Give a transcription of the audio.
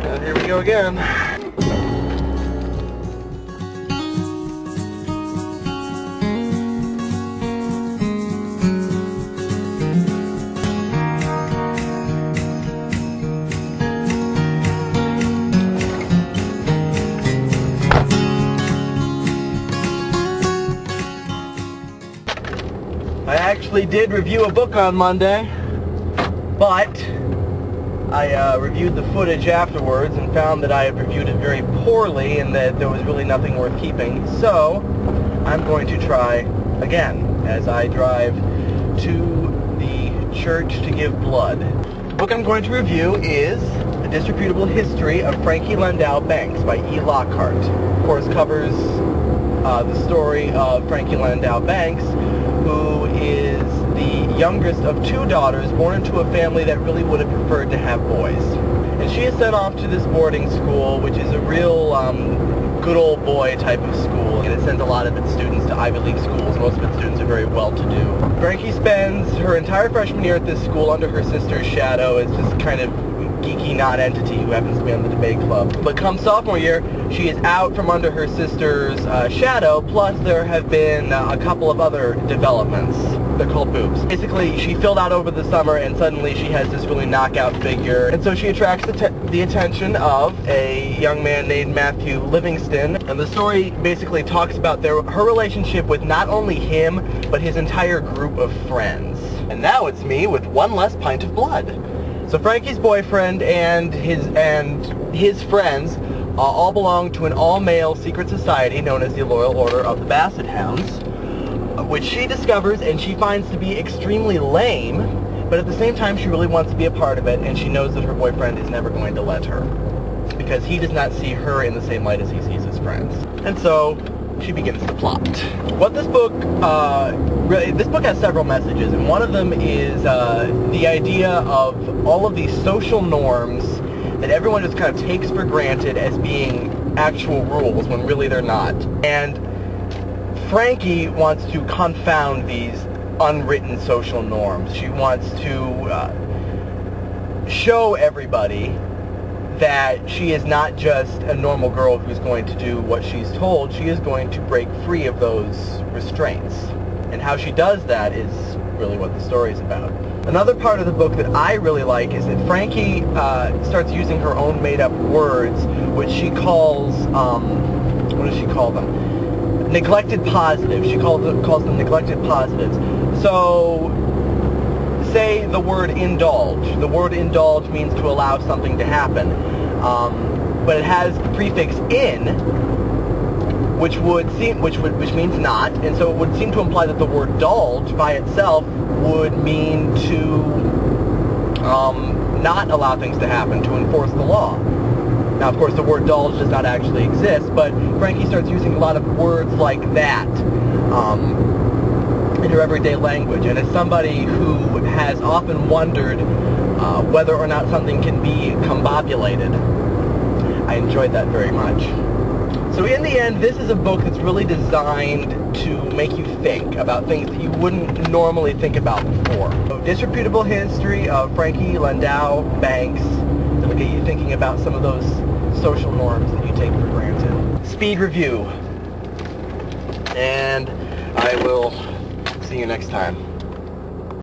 And here we go again. I actually did review a book on Monday, but I reviewed the footage afterwards and found that I had reviewed it very poorly and that there was really nothing worth keeping. So I'm going to try again as I drive to the church to give blood. The book I'm going to review is A Disreputable History of Frankie Landau-Banks by E. Lockhart. Of course, covers the story of Frankie Landau-Banks, who is the youngest of two daughters born into a family that really would have preferred to have boys. And she is sent off to this boarding school, which is a real good old boy type of school. And it sends a lot of its students to Ivy League schools. Most of its students are very well-to-do. Frankie spends her entire freshman year at this school under her sister's shadow as this kind of geeky non-entity who happens to be on the debate club. But come sophomore year, she is out from under her sister's shadow, plus there have been a couple of other developments. They're called boobs. Basically, she filled out over the summer and suddenly she has this really knockout figure. And so she attracts the attention of a young man named Matthew Livingston. And the story basically talks about her relationship with not only him, but his entire group of friends. And now it's me with one less pint of blood. So Frankie's boyfriend and his friends all belong to an all-male secret society known as the Loyal Order of the Basset Hounds, which she discovers and she finds to be extremely lame, but at the same time she really wants to be a part of it, and she knows that her boyfriend is never going to let her, because he does not see her in the same light as he sees his friends. And so she begins to plot. What this book has several messages, and one of them is the idea of all of these social norms that everyone just kind of takes for granted as being actual rules when really they're not. And Frankie wants to confound these unwritten social norms. She wants to show everybody that she is not just a normal girl who's going to do what she's told. She is going to break free of those restraints. And how she does that is really what the story is about. Another part of the book that I really like is that Frankie starts using her own made-up words, which she calls, what does she call them? Neglected positives. She calls them neglected positives. So, say the word indulge. The word indulge means to allow something to happen, but it has the prefix in, which means not, and so it would seem to imply that the word dulge by itself would mean to not allow things to happen, to enforce the law. Now, of course, the word dulge does not actually exist, but Frankie starts using a lot of words like that in her everyday language. And as somebody who has often wondered whether or not something can be combobulated, I enjoyed that very much. So in the end, this is a book that's really designed to make you think about things that you wouldn't normally think about before. So, Disreputable History of Frankie Landau-Banks to get you thinking about some of those social norms that you take for granted. Speed review. And I will see you next time.